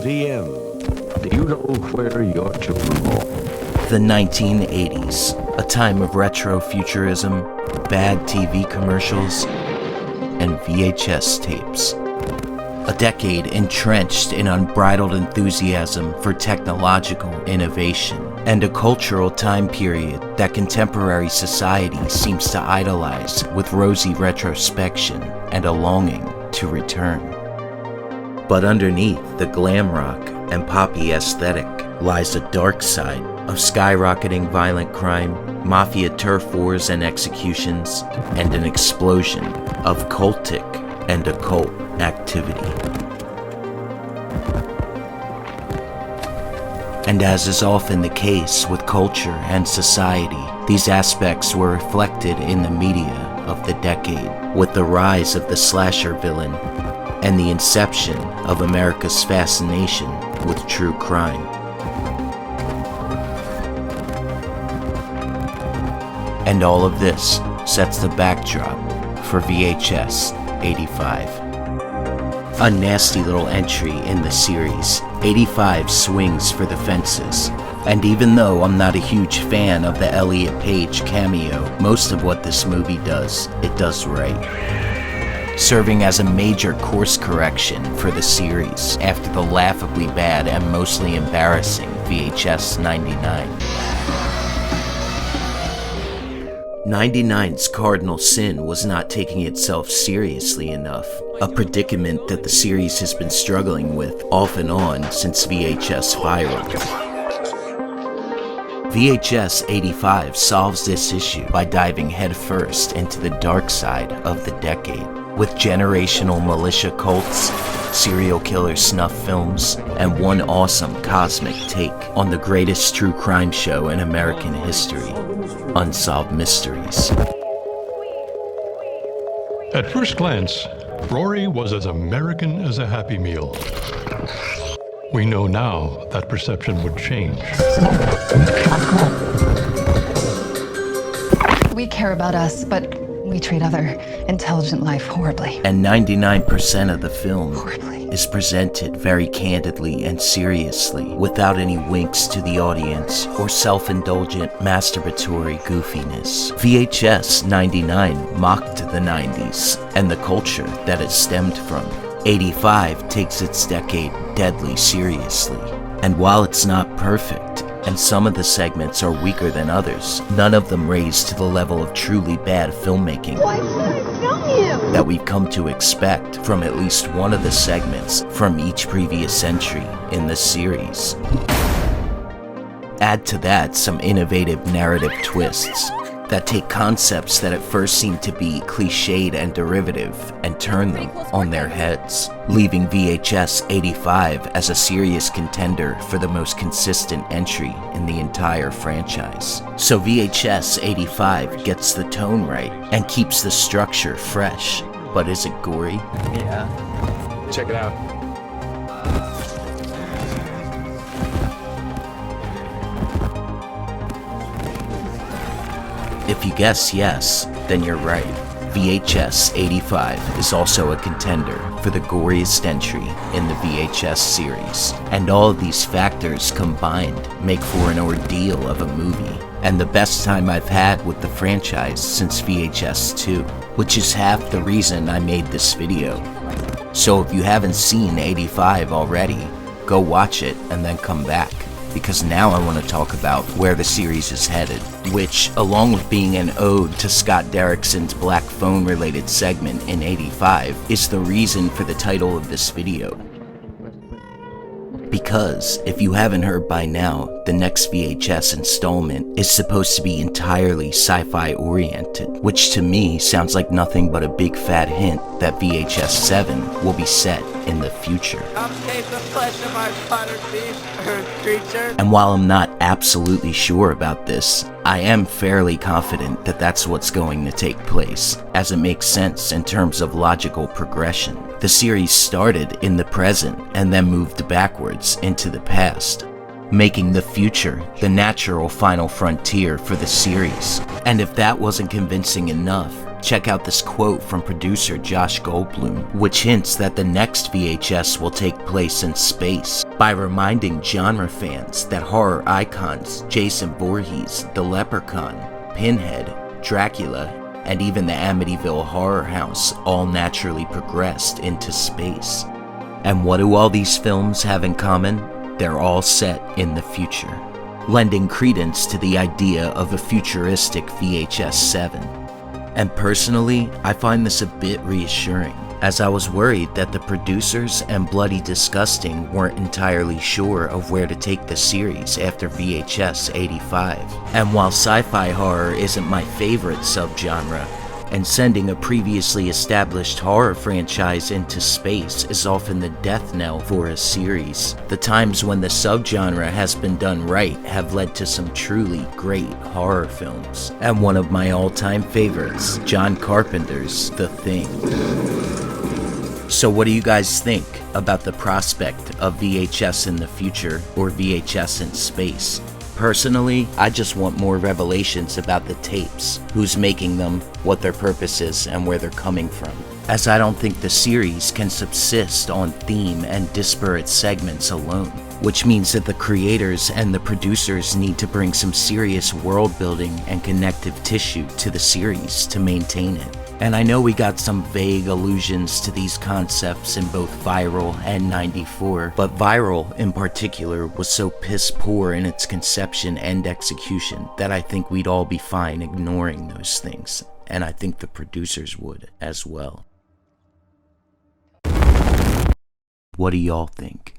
MTM. Do you know where your children are? The 1980s, a time of retro-futurism, bad TV commercials, and VHS tapes. A decade entrenched in unbridled enthusiasm for technological innovation, and a cultural time period that contemporary society seems to idolize with rosy retrospection and a longing to return. But underneath the glam rock and poppy aesthetic lies a dark side of skyrocketing violent crime, mafia turf wars and executions, and an explosion of cultic and occult activity. And as is often the case with culture and society, these aspects were reflected in the media of the decade, with the rise of the slasher villain and the inception of America's fascination with true crime. And all of this sets the backdrop for VHS 85. A nasty little entry in the series, 85 swings for the fences. And even though I'm not a huge fan of the Elliot Page cameo, most of what this movie does, it does right. Serving as a major course correction for the series after the laughably bad and mostly embarrassing VHS 99. 99's cardinal sin was not taking itself seriously enough, a predicament that the series has been struggling with off and on since VHS Viral. VHS 85 solves this issue by diving headfirst into the dark side of the decade, with generational militia cults, serial killer snuff films, and one awesome cosmic take on the greatest true crime show in American history, Unsolved Mysteries. At first glance, Rory was as American as a Happy Meal. We know now that perception would change. We care about us, but we treat other intelligent life horribly. And 99% of the film Horribly. is presented very candidly and seriously, without any winks to the audience or self-indulgent masturbatory goofiness. VHS 99 mocked the 90s and the culture that it stemmed from. 85 takes its decade deadly seriously. And while it's not perfect, and some of the segments are weaker than others, none of them raise to the level of truly bad filmmaking that we've come to expect from at least one of the segments from each previous entry in the series. Add to that some innovative narrative twists that take concepts that at first seem to be cliched and derivative and turn them on their heads, leaving VHS 85 as a serious contender for the most consistent entry in the entire franchise. So VHS 85 gets the tone right and keeps the structure fresh. But is it gory? Yeah. Check it out. If you guess yes, then you're right. VHS 85 is also a contender for the goriest entry in the VHS series. And all of these factors combined make for an ordeal of a movie, and the best time I've had with the franchise since VHS 2, which is half the reason I made this video. So if you haven't seen 85 already, go watch it and then come back, because now I want to talk about where the series is headed, which, along with being an ode to Scott Derrickson's Black Phone related segment in 85, is the reason for the title of this video. Because, if you haven't heard by now, the next VHS installment is supposed to be entirely sci-fi oriented, which to me sounds like nothing but a big fat hint that VHS 7 will be set in the future. And while I'm not absolutely sure about this, I am fairly confident that that's what's going to take place, as it makes sense in terms of logical progression. The series started in the present and then moved backwards into the past, making the future the natural final frontier for the series. And if that wasn't convincing enough, check out this quote from producer Josh Goldblum, which hints that the next VHS will take place in space by reminding genre fans that horror icons Jason Voorhees, the Leprechaun, Pinhead, Dracula, and even the Amityville Horror House all naturally progressed into space. And what do all these films have in common? They're all set in the future, lending credence to the idea of a futuristic VHS 7. And personally, I find this a bit reassuring, as I was worried that the producers and Bloody Disgusting weren't entirely sure of where to take the series after VHS 85. And while sci-fi horror isn't my favorite subgenre, and sending a previously established horror franchise into space is often the death knell for a series, the times when the subgenre has been done right have led to some truly great horror films. And one of my all-time favorites, John Carpenter's The Thing. So what do you guys think about the prospect of VHS in the future or VHS in space? Personally, I just want more revelations about the tapes, who's making them, what their purpose is, and where they're coming from. As I don't think the series can subsist on theme and disparate segments alone, which means that the creators and the producers need to bring some serious world building and connective tissue to the series to maintain it. And I know we got some vague allusions to these concepts in both Viral and 94, but Viral in particular was so piss poor in its conception and execution that I think we'd all be fine ignoring those things, and I think the producers would as well. What do y'all think?